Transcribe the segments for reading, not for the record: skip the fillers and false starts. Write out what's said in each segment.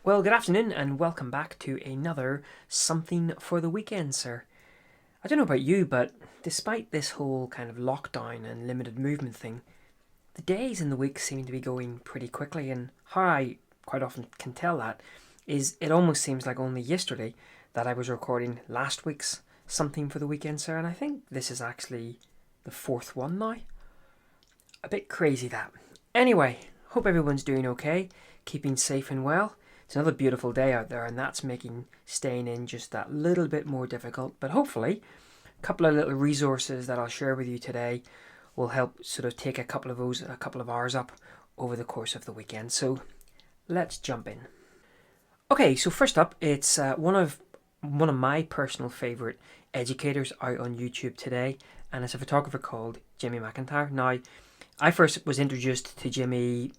Well, good afternoon and welcome back to another Something for the Weekend, sir. I don't know about you, but despite this whole kind of lockdown and limited movement thing, the days and the weeks seem to be going pretty quickly, and how I quite often can tell that is it almost seems like only yesterday that I was recording last week's Something for the Weekend, sir, and I think this is actually the fourth one now. A bit crazy that. Anyway, hope everyone's doing okay, keeping safe and well. It's another beautiful day out there, and that's making staying in just that little bit more difficult. But hopefully, a couple of little resources that I'll share with you today will help sort of take a couple of hours up over the course of the weekend. So let's jump in. Okay, so first up, it's one of my personal favorite educators out on YouTube today, and it's a photographer called Jimmy McIntyre. Now, I first was introduced to Jimmy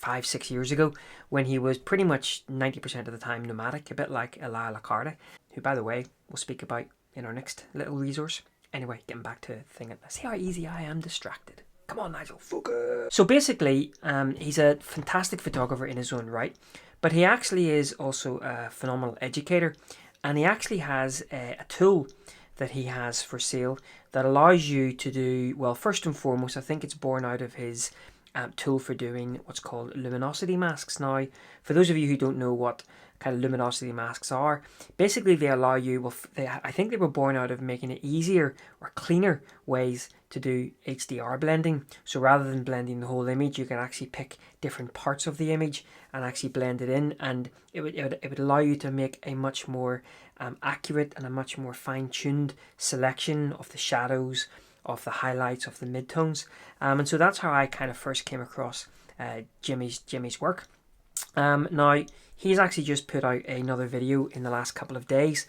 5, 6 years ago when he was pretty much 90% of the time nomadic, a bit like Elia Lacarda, who, by the way, we'll speak about in our next little resource. Anyway, getting back to the thing. See how easy I am distracted. Come on, Nigel, focus. So basically, he's a fantastic photographer in his own right, but he actually is also a phenomenal educator, and he actually has a tool that he has for sale that allows you to do, well, first and foremost, I think it's born out of his tool for doing what's called luminosity masks. Now, for those of you who don't know what kind of luminosity masks are, basically they allow you, I think they were born out of making it easier or cleaner ways to do HDR blending. So rather than blending the whole image, you can actually pick different parts of the image and actually blend it in, and it would allow you to make a much more accurate and a much more fine-tuned selection of the shadows, of the highlights, of the midtones. And so that's how I kind of first came across Jimmy's work. Now, he's actually just put out another video in the last couple of days.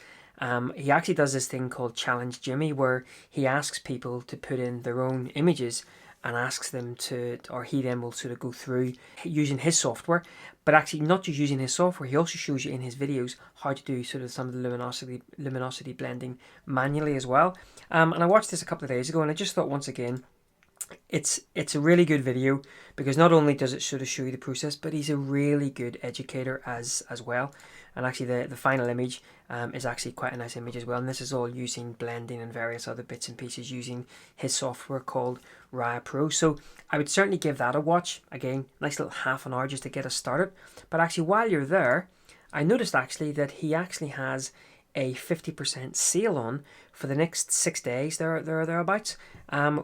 He actually does this thing called Challenge Jimmy, where he asks people to put in their own images and asks them to, or he then will sort of go through using his software, but actually not just using his software, he also shows you in his videos how to do sort of some of the luminosity blending manually as well. And I watched this a couple of days ago, and I just thought once again, it's a really good video because not only does it sort of show you the process, but he's a really good educator as well. And actually the final image is actually quite a nice image as well, and this is all using blending and various other bits and pieces using his software called Raya Pro. So I would certainly give that a watch. Again, nice little half an hour just to get us started. But actually while you're there, I noticed actually that he actually has a 50% sale on for the next 6 days thereabouts,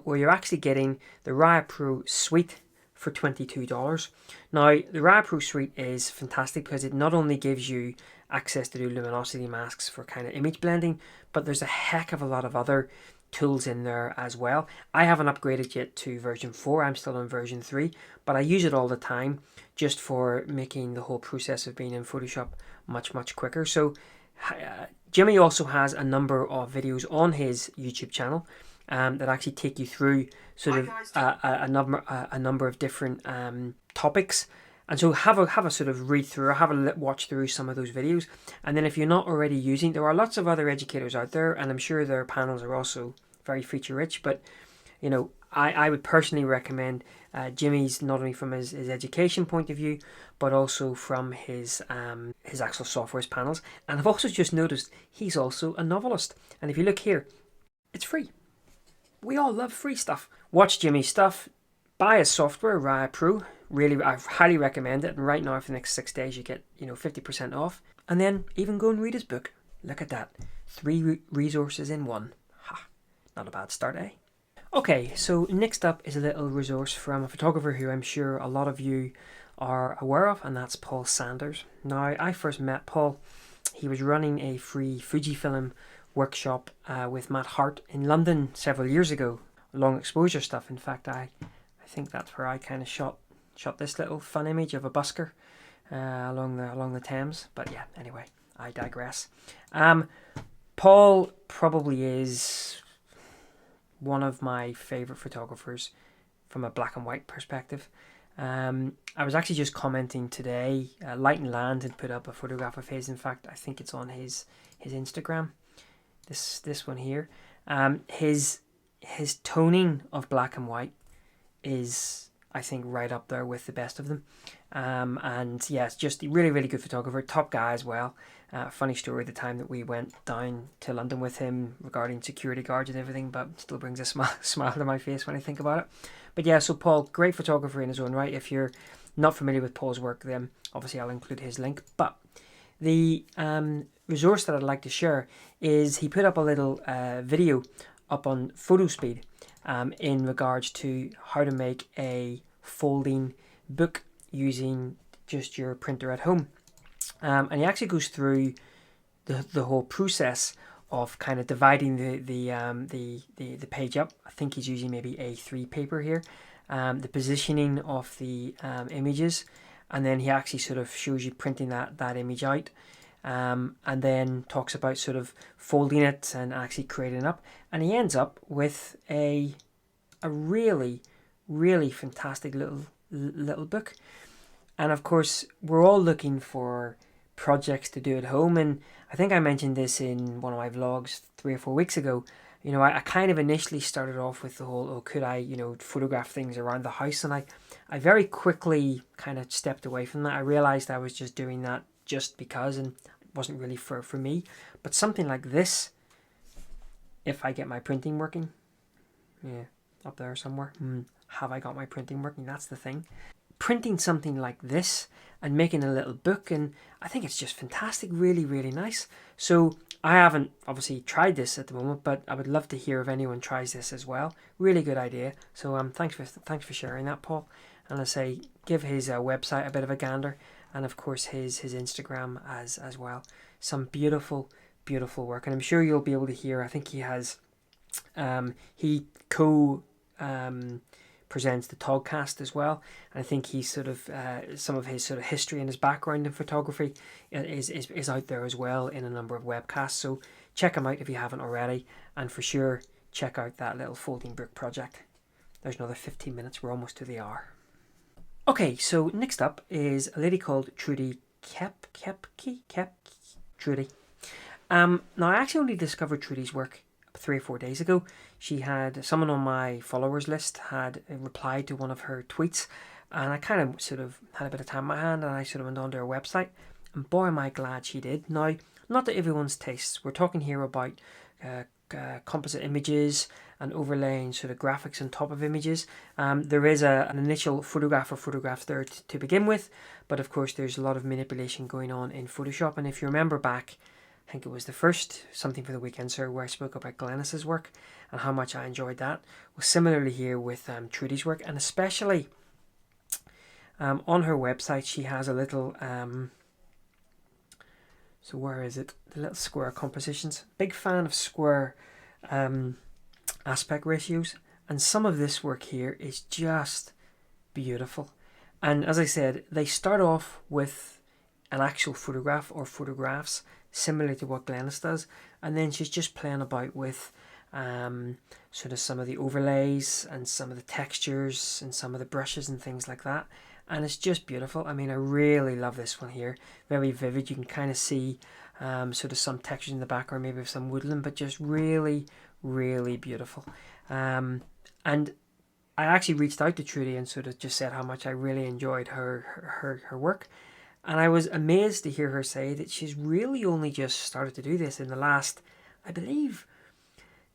where you're actually getting the Raya Pro Suite for $22. Now, the Raya Pro Suite is fantastic because it not only gives you access to do luminosity masks for kind of image blending, but there's a heck of a lot of other tools in there as well. I haven't upgraded yet to version 4, I'm still on version 3, but I use it all the time just for making the whole process of being in Photoshop much quicker. So Jimmy also has a number of videos on his YouTube channel that actually take you through sort of a number of different topics. And so have a sort of read through or have a watch through some of those videos. And then if you're not already using, there are lots of other educators out there, and I'm sure their panels are also very feature rich. But you know, I would personally recommend Jimmy's, not only from his education point of view, but also from his actual software's panels. And I've also just noticed he's also a novelist. And if you look here, it's free. We all love free stuff. Watch Jimmy's stuff. Buy his software, Raya Pro. Really, I highly recommend it. And right now, for the next 6 days, you get 50% off. And then even go and read his book. Look at that, 3 resources in one. Ha! Not a bad start, eh? Okay, so next up is a little resource from a photographer who I'm sure a lot of you are aware of, and that's Paul Sanders. Now, I first met Paul. He was running a free Fujifilm workshop with Matt Hart in London several years ago. Long exposure stuff. In fact, I think that's where I kind of shot this little fun image of a busker along the Thames. But yeah, anyway, I digress. Paul probably is one of my favorite photographers from a black and white perspective. I was actually just commenting today. Light and Land had put up a photograph of his. In fact, I think it's on his Instagram. This one here. His toning of black and white is, I think right up there with the best of them. And yeah, it's just really, really good photographer, top guy as well. Funny story, the time that we went down to London with him regarding security guards and everything, but still brings a smile to my face when I think about it. But yeah, so Paul, great photographer in his own right. If you're not familiar with Paul's work, then obviously I'll include his link. But the resource that I'd like to share is he put up a little video up on PhotoSpeed in regards to how to make a folding book using just your printer at home. And he actually goes through the whole process of kind of dividing the page up. I think he's using maybe A3 paper here. The positioning of the images, and then he actually sort of shows you printing that image out. And then talks about sort of folding it and actually creating it up. And he ends up with a really, really fantastic little book. And of course, we're all looking for projects to do at home. And I think I mentioned this in one of my vlogs 3 or 4 weeks ago. You know, I kind of initially started off with the whole, oh, could I, photograph things around the house? And I very quickly kind of stepped away from that. I realized I was just doing that just because, and it wasn't really for me. But something like this, if I get my printing working, yeah, up there somewhere, have I got my printing working? That's the thing. Printing something like this and making a little book, and I think it's just fantastic, really, really nice. So I haven't obviously tried this at the moment, but I would love to hear if anyone tries this as well. Really good idea. So thanks for sharing that, Paul. And I say give his website a bit of a gander, and of course his Instagram as well. Some beautiful work, and I'm sure you'll be able to hear. I think he has he presents the Togcast as well, and I think he's sort of some of his sort of history and his background in photography is out there as well in a number of webcasts. So check him out if you haven't already, and for sure check out that little folding book project. There's another 15 minutes. We're almost to the hour. Okay, so next up is a lady called Trudy Keep. Trudy. Now I actually only discovered Trudy's work 3 or 4 days ago. She had someone on my followers list had replied to one of her tweets, and I kind of sort of had a bit of time in my hand, and I sort of went onto her website, and boy am I glad she did. Now, not to everyone's tastes. We're talking here about composite images and overlaying sort of graphics on top of images. There is an initial photograph or photographs there to begin with, but of course there's a lot of manipulation going on in Photoshop. And if you remember back, I think it was the first Something for the Weekend, sir, where I spoke about Glennis's work and how much I enjoyed that. Well, similarly here with Trudy's work, and especially on her website, she has a little, so where is it? The little square compositions. Big fan of square aspect ratios, and some of this work here is just beautiful. And as I said, they start off with an actual photograph or photographs, similar to what Glennis does, and then she's just playing about with sort of some of the overlays and some of the textures and some of the brushes and things like that, and it's just beautiful. I mean, I really love this one here. Very vivid. You can kind of see sort of some textures in the background, maybe of some woodland, but just really, really beautiful. And I actually reached out to Trudy and sort of just said how much I really enjoyed her work. And I was amazed to hear her say that she's really only just started to do this in the last, I believe,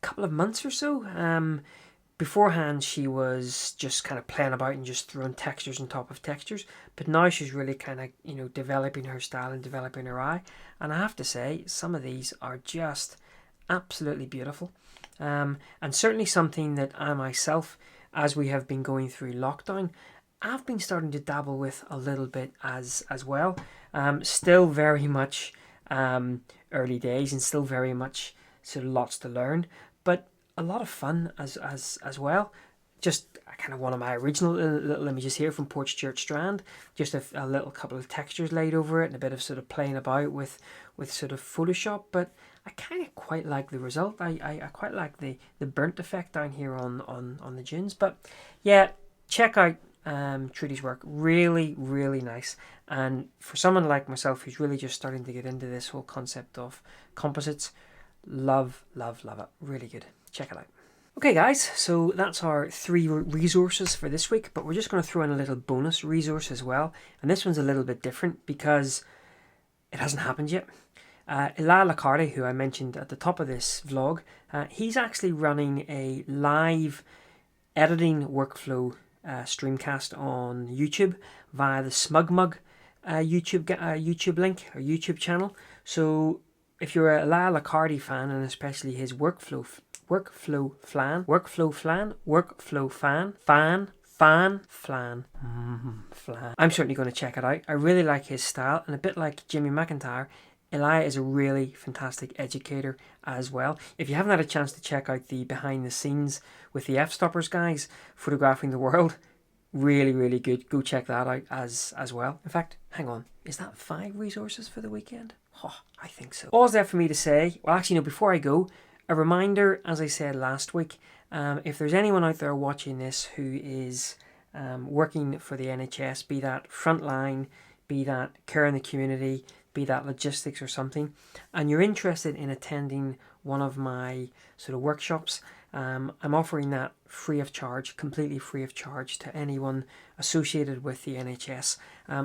couple of months or so. Beforehand, she was just kind of playing about and just throwing textures on top of textures. But now she's really kind of, developing her style and developing her eye. And I have to say, some of these are just absolutely beautiful. And certainly something that I myself, as we have been going through lockdown, I've been starting to dabble with a little bit as well. Still very much early days, and still very much sort of lots to learn, but a lot of fun as well. Just kind of one of my original little images here from Porch Church Strand. Just a little couple of textures laid over it and a bit of sort of playing about with sort of Photoshop, but I kind of quite like the result. I quite like the burnt effect down here on the dunes. But yeah, check out Trudy's work. Really, really nice. And for someone like myself who's really just starting to get into this whole concept of composites, love it. Really good. Check it out. Okay guys, so that's our 3 resources for this week, but we're just going to throw in a little bonus resource as well. And this one's a little bit different because it hasn't happened yet. Eli Lacarde, who I mentioned at the top of this vlog, he's actually running a live editing workflow streamcast on YouTube via the SmugMug YouTube link or YouTube channel. So if you're a Eli Lacarde fan, and especially his workflow fan. I'm certainly going to check it out. I really like his style, and a bit like Jimmy McIntyre, Eli is a really fantastic educator as well. If you haven't had a chance to check out the behind the scenes with the F-Stoppers guys photographing the world, really good. Go check that out as well. In fact, hang on, is that 5 resources for the weekend? Oh, I think so. All's there for me to say, well actually no, before I go, a reminder, as I said last week, if there's anyone out there watching this who is working for the NHS, be that frontline, be that care in the community, be that logistics or something, and you're interested in attending one of my sort of workshops, I'm offering that free of charge, completely free of charge to anyone associated with the NHS.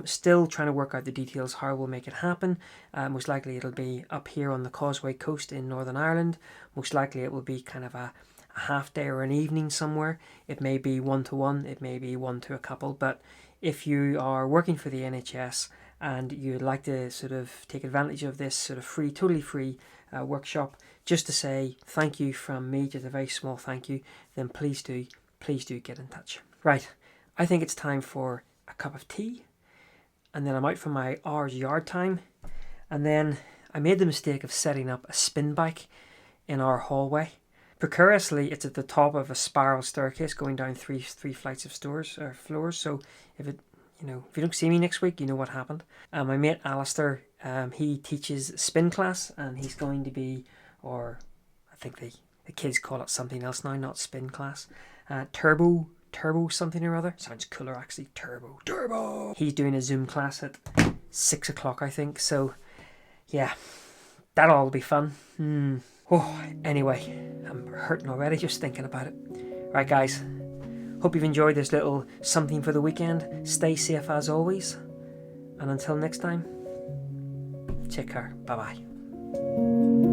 Still trying to work out the details how we'll make it happen. Most likely it'll be up here on the Causeway Coast in Northern Ireland. Most likely it will be kind of a half day or an evening somewhere. It may be 1-to-1, it may be 1 to a couple, but if you are working for the NHS and you'd like to sort of take advantage of this sort of free, totally free workshop, just to say thank you from me, just a very small thank you, then please do get in touch. Right, I think it's time for a cup of tea, and then I'm out for my hour's yard time, and then I made the mistake of setting up a spin bike in our hallway. Precariously, it's at the top of a spiral staircase going down three flights of floors. So if you don't see me next week, you know what happened. My mate Alistair, he teaches spin class, and he's going to be, or I think the kids call it something else now, not spin class. Turbo something or other. Sounds cooler actually. Turbo. He's doing a Zoom class at 6 o'clock, I think. So yeah, that'll all be fun. Oh, anyway, I'm hurting already just thinking about it. Right, guys, hope you've enjoyed this little something for the weekend. Stay safe as always, and until next time, take care. Bye-bye.